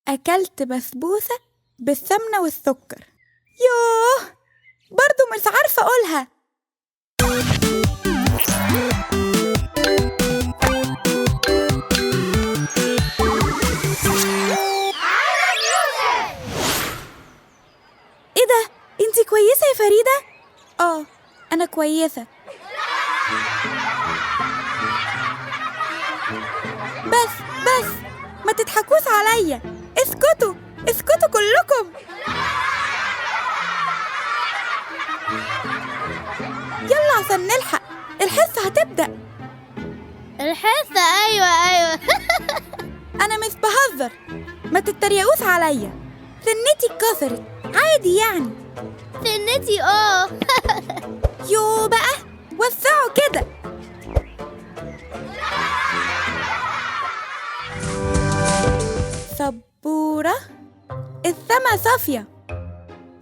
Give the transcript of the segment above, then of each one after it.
أكلت بسبوسة بالسمنة والسكر. يوه، برضو مش عارفة أقولها. إيه ده؟ أنتي كويسة يا فريدة؟ أنا كويسة. بس ما تضحكوش عليا. اسكتوا كلكم. يلا عشان نلحق، الحصة هتبدأ. الحصة؟ أيوة. أنا مش بهزر، ما تتريقوش عليا. سنتي اتكسرت عادي يعني. سنتي يو بقى، وسعوا كده. سبورة، السما صافية.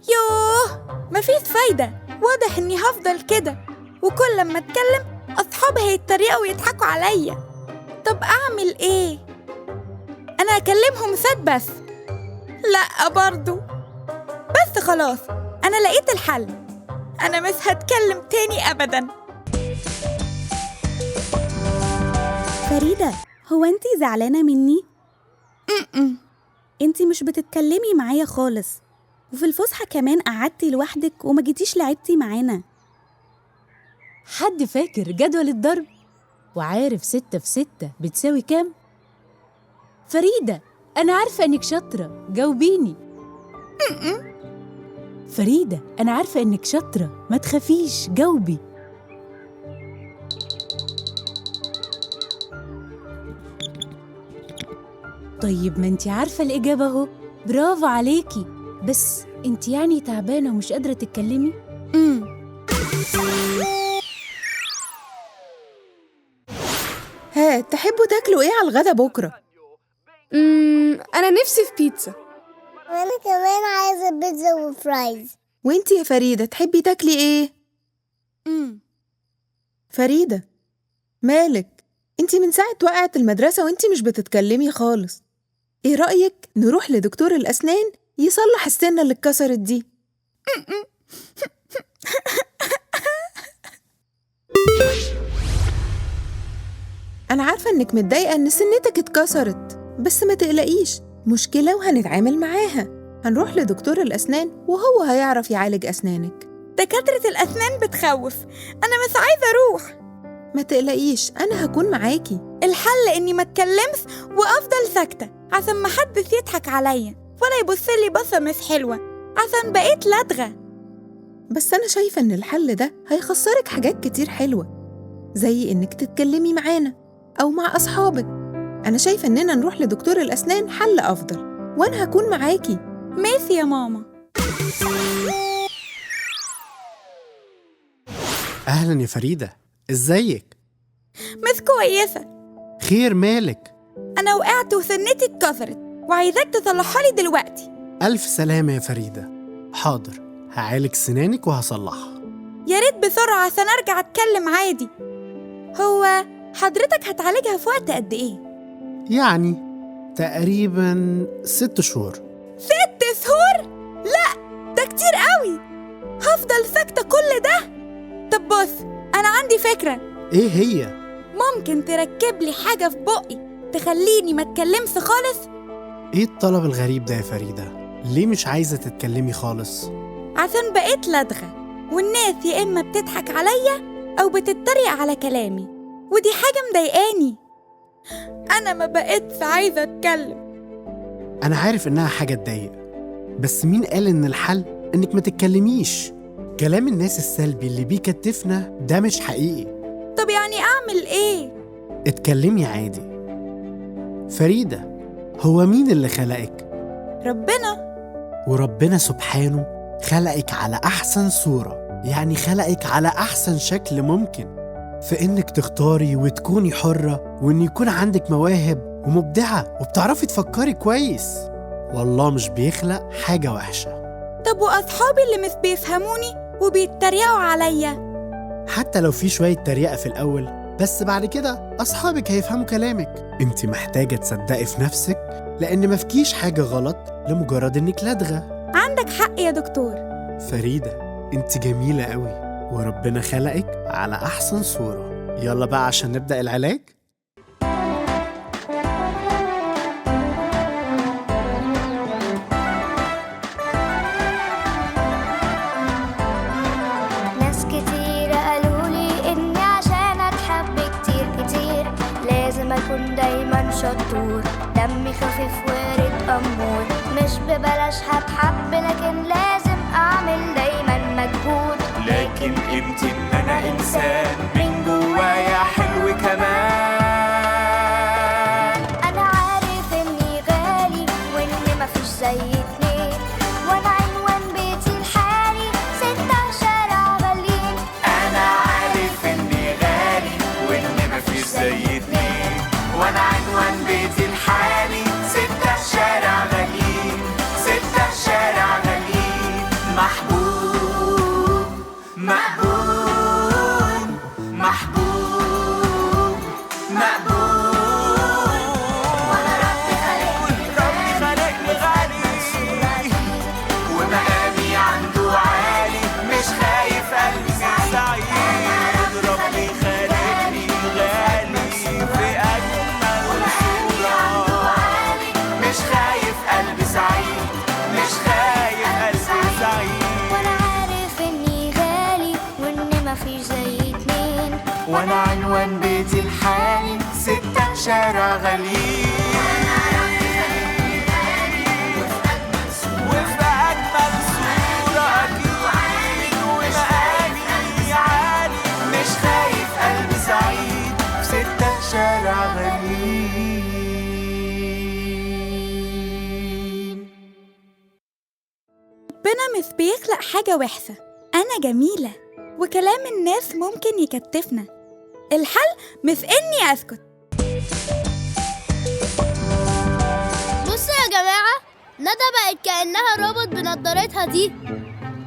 يوه، مفيش فايدة، واضح إني هفضل كده، وكل لما أتكلم أصحابي هيتريقوا ويضحكوا عليا. طب أعمل إيه؟ أنا أكلمهم سد بس؟ لأ برضو. بس خلاص، أنا لقيت الحل. أنا مش هتكلم تاني أبداً. فريدة، هو أنتي زعلانة مني؟ أنتي مش بتتكلمي معايا خالص، وفي الفسحة كمان قعدتي لوحدك وما جيتيش لعبتي معانا. حد فاكر جدول الضرب؟ وعارف 6 في 6 بتساوي كام؟ فريدة، أنا عارفة إنك شاطرة، جاوبيني. فريدة، أنا عارفة إنك شاطرة، ما تخافيش، جاوبي. طيب ما انتي عارفة الإجابة اهو، برافو عليكي. بس انتي يعني تعبانة ومش قادرة تتكلمي؟ تحبوا تاكلوا ايه على الغدا بكرة؟ أنا نفسي في بيتزا. وأنا كمان عايزة بيتزا وفرايز. وانتي يا فريدة تحبي تاكلي ايه؟ فريدة، مالك؟ انتي من ساعة وقعت المدرسة وانتي مش بتتكلمي خالص. ايه رأيك نروح لدكتور الأسنان يصلح السنة اللي اتكسرت دي؟ أنا عارفة إنك متضايقة إن سنتك اتكسرت، بس ما تقلقيش، مشكلة وهنتعامل معاها. هنروح لدكتور الأسنان وهو هيعرف يعالج أسنانك. دكاترة الأسنان بتخوف، أنا مش عايزة أروح. ما تقلقيش، أنا هكون معاكي. الحل إني ما اتكلمش وأفضل ساكتة عشان ما حدش يضحك عليا ولا يبصلي بصة مش حلوة، عشان بقيت لدغة. بس أنا شايفة إن الحل ده هيخسرك حاجات كتير حلوة، زي إنك تتكلمي معانا أو مع أصحابك. أنا شايفة إننا نروح لدكتور الأسنان حل أفضل، وأنا هكون معاكي. ماشي يا ماما. أهلاً يا فريدة، إزيك؟ مش كويسة. خير، مالك؟ أنا وقعت وسنتي اتكسرت وعايزاك تصلحها لي دلوقتي. ألف سلامة يا فريدة. حاضر، هعالج سنانك وهصلحها. يا ريت بسرعة عشان أرجع أتكلم عادي. هو حضرتك هتعالجها في وقت قد إيه؟ يعني تقريباً 6 شهور. 6 شهور؟ لأ، ده كتير قوي. هفضل ساكتة كل ده؟ طب بص، أنا عندي فكرة. إيه هي؟ ممكن تركب لي حاجة في بقي تخليني ما اتكلمش خالص؟ إيه الطلب الغريب ده يا فريدة؟ ليه مش عايزة تتكلمي خالص؟ عشان بقيت لدغة، والناس يا إما بتضحك عليا أو بتتريق على كلامي، ودي حاجة مضايقاني. أنا ما بقيتش عايزة أتكلم. أنا عارف إنها حاجة تضايق، بس مين قال إن الحل إنك ما تتكلميش؟ كلام الناس السلبي اللي بيكتفنا ده مش حقيقي. طب يعني أعمل إيه؟ اتكلمي عادي. فريدة، هو مين اللي خلقك؟ ربنا. وربنا سبحانه خلقك على أحسن صورة، يعني خلقك على أحسن شكل ممكن، في إنك تختاري وتكوني حرة، وإن يكون عندك مواهب ومبدعة وبتعرفي تفكري كويس. والله مش بيخلق حاجة وحشة. طب وأصحابي اللي مش بيفهموني وبيتريقوا عليا؟ حتى لو في شوية تريقة في الأول، بس بعد كده أصحابك هيفهموا كلامك. انت محتاجة تصدقي في نفسك لأن مفكيش حاجة غلط لمجرد إنك لدغة. عندك حق يا دكتور. فريدة، انت جميلة قوي وربنا خلقك على أحسن صورة. يلا بقى عشان نبدأ العلاج. ناس كتير قالولي إني عشان أتحب كتير كتير لازم أكون دايما شطور، دمي خفيف وارد أمور، مش ببلاش هتحب لكن لازم أعمل دايما مجهود. لكن قيمتي إن أنا إنسان من جوايا حلو كمان. أنا عارف إني غالي وإني مفيش زي اتنين، وأنا عنوان بيتي الحالي 6 شارع غاليين. أنا عارف إني غالي وإني مفيش زي اتنين، وأنا عنوان بيتي الحالي 6 شارع غاليين، 6 شارع غاليين. محبوب مقبول، محبوب مقبول. وأنا ربي خلقني غالي ومقامي عنده عالي، مش خايف قلبي سعيد. ربي خلقني غالي في أجمل صورة، مش خايف قلبي سعيد، مش خايف قلبي سعيد. وأنا عارف إني غالي وإني مفيش زي اتنين، وأنا عنوان بيتي الحالي 6 شارع غاليين. وفي أجمل صورة أكيد ومقامي عالي، مش خايف قلبي سعيد في 6 شارع غاليين. ربنا مش بيخلق حاجة وحشة، أنا جميلة وكلام الناس ممكن يكتفنا. الحل مش إني أسكت. بصوا يا جماعة، ندى بقت كأنها روبوت بنضارتها دي.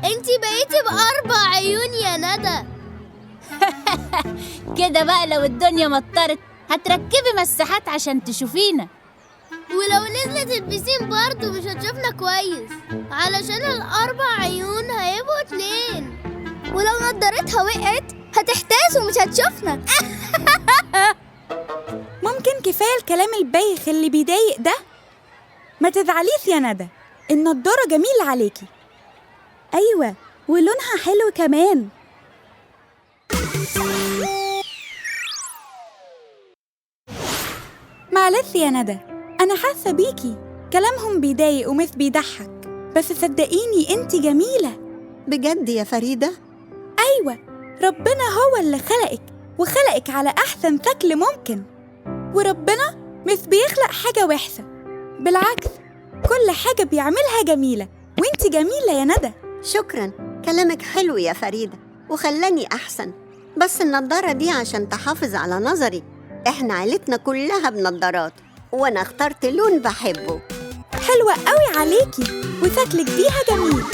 انتي بقيتي ب4 عيون يا ندى. كده بقى لو الدنيا مطرت هتركبي مساحات عشان تشوفينا. ولو نزلت البسين برضو مش هتشوفنا كويس، علشان ال4 عيون هيبقوا 2. ولو نضارتها وقعت هتحتاس ومش هتشوفنا. ممكن كفاية الكلام البايخ اللي بيضايق ده؟ ما تزعليش يا ندى، النضارة جميلة عليكي. أيوة، ولونها حلو كمان. معلش يا ندى، أنا حاسة بيكي، كلامهم بيضايق ومش بيضحك، بس صدقيني انتي جميلة. بجد يا فريدة؟ أيوة، ربنا هو اللي خلقك وخلقك على أحسن شكل ممكن، وربنا مش بيخلق حاجة وحشة، بالعكس كل حاجة بيعملها جميلة، وانتي جميلة يا ندى. شكراً، كلامك حلو يا فريدة وخلاني أحسن. بس النضارة دي عشان تحافظ على نظري، إحنا عيلتنا كلها بنضارات وأنا اخترت لون بحبه. حلوة قوي عليكي وشكلك بيها جميل.